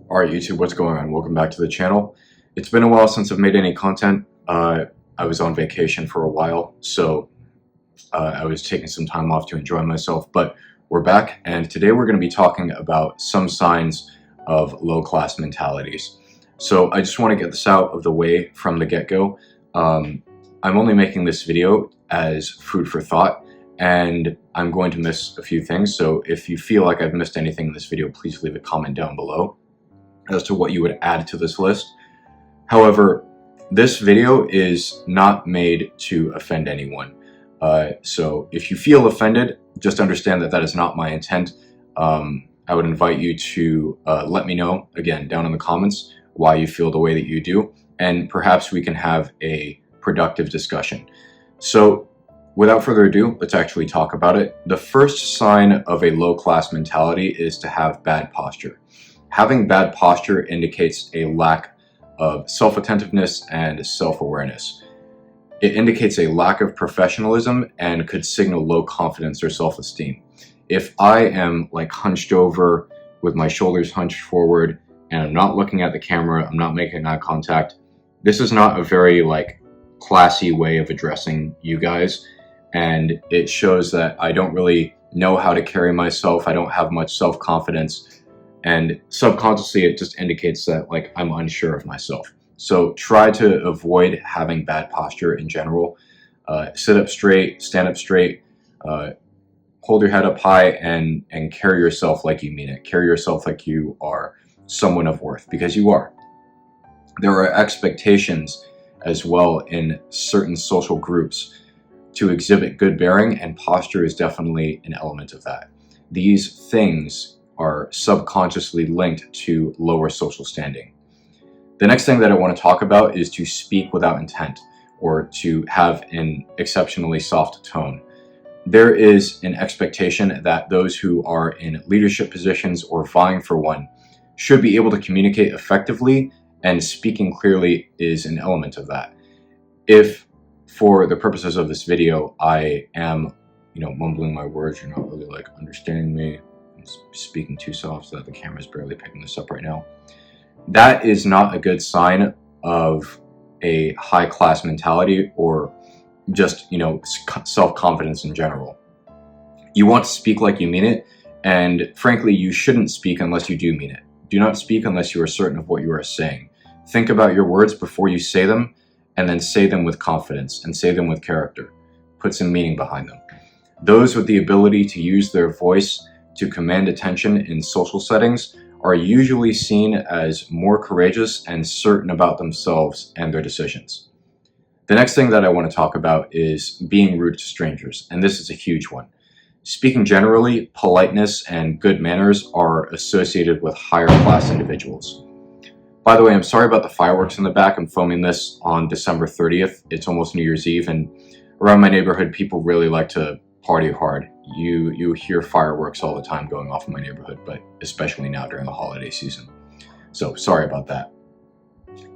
Alright YouTube, what's going on? Welcome back to the channel. It's been a while since I've made any content. I was on vacation for a while, so I was taking some time off to enjoy myself, but we're back, and today we're going to be talking about some signs of low-class mentalities. So I just want to get this out of the way from the get-go. I'm only making this video as food for thought, and I'm going to miss a few things, so if you feel like I've missed anything in this video, please leave a comment down below as to what you would add to this list. However, this video is not made to offend anyone. So if you feel offended, just understand that that is not my intent. I would invite you to let me know, again, down in the comments, why you feel the way that you do, and perhaps we can have a productive discussion. So without further ado, let's actually talk about it. The first sign of a low-class mentality is to have bad posture. Having bad posture indicates a lack of self-attentiveness and self-awareness. It indicates a lack of professionalism and could signal low confidence or self-esteem. If I am like hunched over with my shoulders hunched forward and I'm not looking at the camera, I'm not making eye contact, this is not a very like classy way of addressing you guys, and it shows that I don't really know how to carry myself. I don't have much self-confidence. And subconsciously, it just indicates that like I'm unsure of myself. So try to avoid having bad posture in general. Sit up straight, stand up straight, hold your head up high, and carry yourself like you mean it. Carry yourself like you are someone of worth, because you are. There are expectations as well in certain social groups to exhibit good bearing, and posture is definitely an element of that. These things are subconsciously linked to lower social standing. The next thing that I want to talk about is to speak without intent, or to have an exceptionally soft tone. There is an expectation that those who are in leadership positions or vying for one should be able to communicate effectively, and speaking clearly is an element of that. If, for the purposes of this video, I am, mumbling my words, you're not really like understanding me, speaking too soft so that the camera's barely picking this up right now, that is not a good sign of a high-class mentality or just, self-confidence in general. You want to speak like you mean it, and frankly, you shouldn't speak unless you do mean it. Do not speak unless you are certain of what you are saying. Think about your words before you say them, and then say them with confidence and say them with character. Put some meaning behind them. Those with the ability to use their voice to command attention in social settings are usually seen as more courageous and certain about themselves and their decisions. The next thing that I want to talk about is being rude to strangers, and this is a huge one. Speaking generally, politeness and good manners are associated with higher class individuals. By the way, I'm sorry about the fireworks in the back. I'm filming this on December 30th. It's almost New Year's Eve, and around my neighborhood, people really like to party hard. You hear fireworks all the time going off in my neighborhood, but especially now during the holiday season. So sorry about that.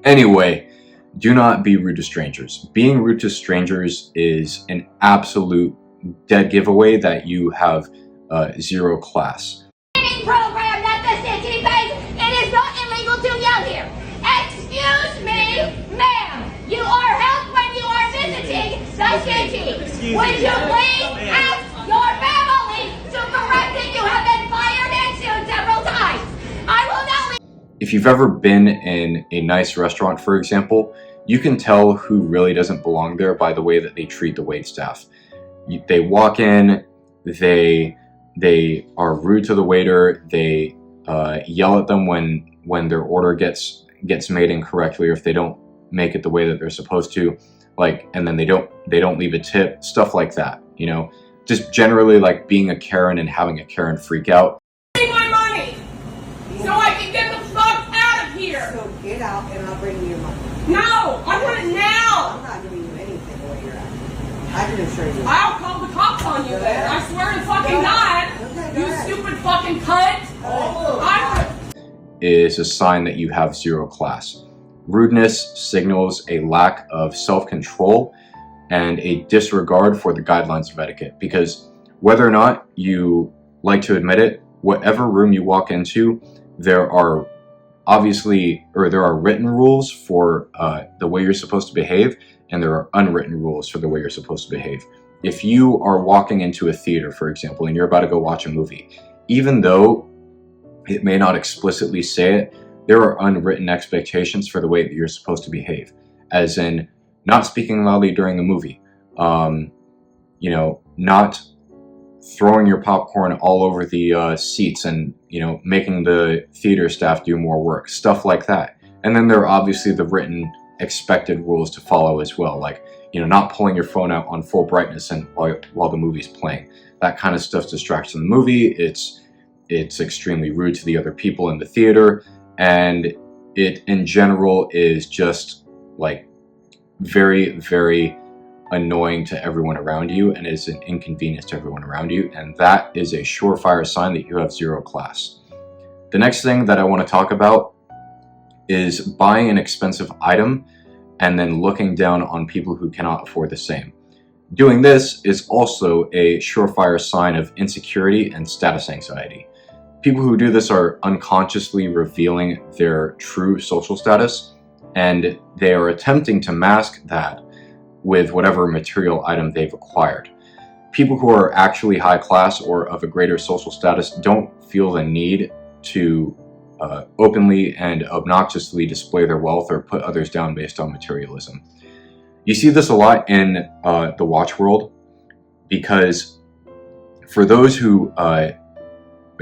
Anyway, do not be rude to strangers. Being rude to strangers is an absolute dead giveaway that you have zero class. Program that the city pays, it is not illegal to yell here. Excuse me, ma'am. You are helped when you are visiting the city. Would you please ask your family to correct it? You have been fired and sued several times. I will now leave. If you've ever been in a nice restaurant, for example, you can tell who really doesn't belong there by the way that they treat the waitstaff. They walk in, they are rude to the waiter, they yell at them when their order gets made incorrectly, or if they don't make it the way that they're supposed to, and then they don't leave a tip, stuff like that, just generally like being a Karen and having a Karen freak out. Give me my money so I can get the fuck out of here. So get out and I'll bring you your money. No, I want it now. I'm not giving you anything the way you're at. I can assure you. I'll call the cops on you then. I swear to fucking God. Okay, You stupid fucking cunt. Is a sign that you have zero class. Rudeness signals a lack of self-control and a disregard for the guidelines of etiquette, because whether or not you like to admit it, whatever room you walk into, there are obviously, or there are written rules for the way you're supposed to behave, and there are unwritten rules for the way you're supposed to behave. If you are walking into a theater, for example, and you're about to go watch a movie, even though it may not explicitly say it, there are unwritten expectations for the way that you're supposed to behave, as in not speaking loudly during the movie, not throwing your popcorn all over the seats and, making the theater staff do more work, stuff like that. And then there are obviously the written expected rules to follow as well, like, not pulling your phone out on full brightness and while the movie's playing. That kind of stuff distracts from the movie. It's extremely rude to the other people in the theater, and it in general is just like very, very annoying to everyone around you and is an inconvenience to everyone around you, and that is a surefire sign that you have zero class. The next thing that I want to talk about is buying an expensive item and then looking down on people who cannot afford the same. Doing this is also a surefire sign of insecurity and status anxiety. People who do this are unconsciously revealing their true social status, and they are attempting to mask that with whatever material item they've acquired. People who are actually high class or of a greater social status don't feel the need to openly and obnoxiously display their wealth or put others down based on materialism. You see this a lot in the watch world, because for those who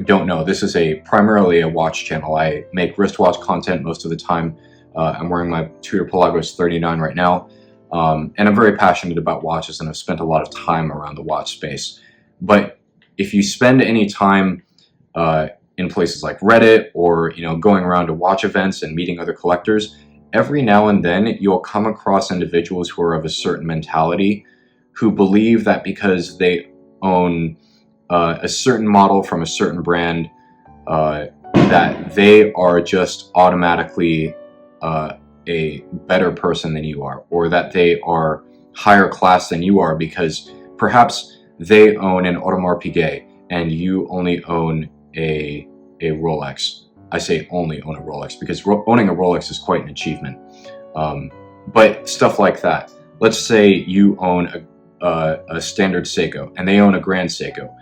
don't know, this is primarily a watch channel. I make wristwatch content most of the time. I'm wearing my Tudor Pelagos 39 right now, and I'm very passionate about watches, and I've spent a lot of time around the watch space. But if you spend any time in places like Reddit or going around to watch events and meeting other collectors, every now and then you'll come across individuals who are of a certain mentality, who believe that because they own a certain model from a certain brand, that they are just automatically a better person than you are, or that they are higher class than you are because perhaps they own an Audemars Piguet and you only own a Rolex. I say only own a Rolex because owning a Rolex is quite an achievement. But stuff like that. Let's say you own a standard Seiko and they own a Grand Seiko.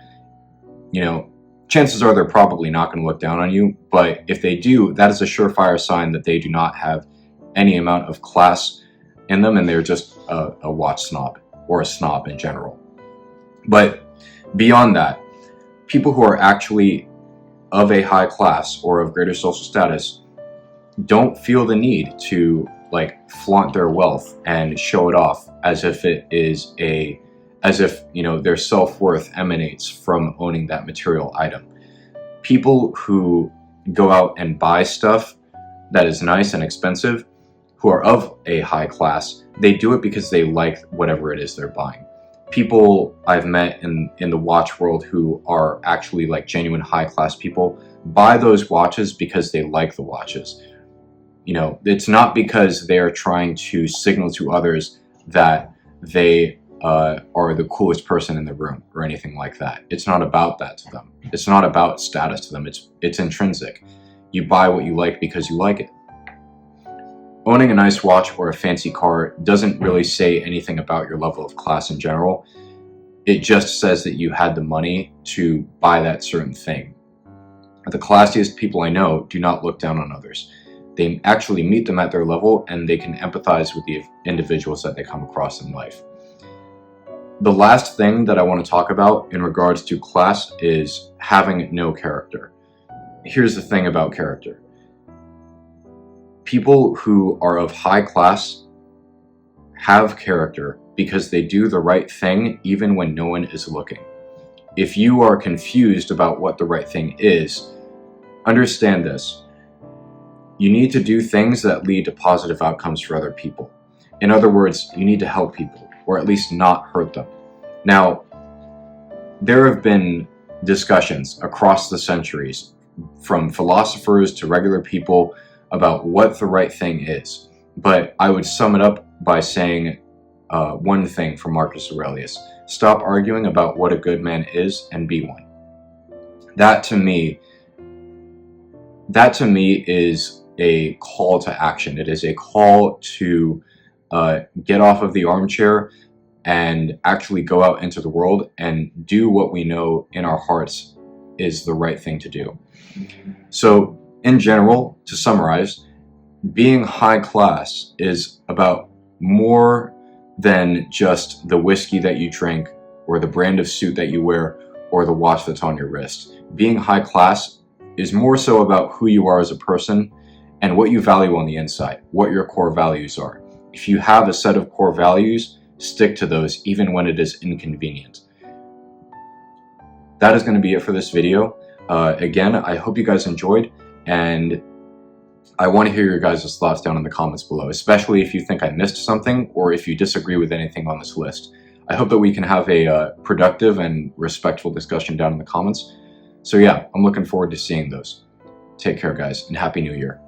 Chances are they're probably not going to look down on you, but if they do, that is a surefire sign that they do not have any amount of class in them, and they're just a watch snob, or a snob in general. But beyond that, people who are actually of a high class or of greater social status don't feel the need to flaunt their wealth and show it off as if their self-worth emanates from owning that material item. People who go out and buy stuff that is nice and expensive, who are of a high class, they do it because they like whatever it is they're buying. People I've met in the watch world who are actually genuine high class people buy those watches because they like the watches. It's not because they are trying to signal to others that they are the coolest person in the room or anything like that. It's not about that to them. It's not about status to them. It's intrinsic. You buy what you like because you like it. Owning a nice watch or a fancy car doesn't really say anything about your level of class in general. It just says that you had the money to buy that certain thing. The classiest people I know do not look down on others. They actually meet them at their level, and they can empathize with the individuals that they come across in life. The last thing that I want to talk about in regards to class is having no character. Here's the thing about character. People who are of high class have character because they do the right thing even when no one is looking. If you are confused about what the right thing is, understand this. You need to do things that lead to positive outcomes for other people. In other words, you need to help people, or at least not hurt them. Now, there have been discussions across the centuries, from philosophers to regular people, about what the right thing is. But I would sum it up by saying one thing from Marcus Aurelius: stop arguing about what a good man is and be one. That to me is a call to action. It is a call to get off of the armchair and actually go out into the world and do what we know in our hearts is the right thing to do. So in general, to summarize, being high class is about more than just the whiskey that you drink or the brand of suit that you wear or the watch that's on your wrist. Being high class is more so about who you are as a person and what you value on the inside, what your core values are. If you have a set of core values, stick to those even when it is inconvenient. That is going to be it for this video. Again, I hope you guys enjoyed, and I want to hear your guys' thoughts down in the comments below, especially if you think I missed something or if you disagree with anything on this list. I hope that we can have a productive and respectful discussion down in the comments. So yeah, I'm looking forward to seeing those. Take care, guys, and Happy New Year.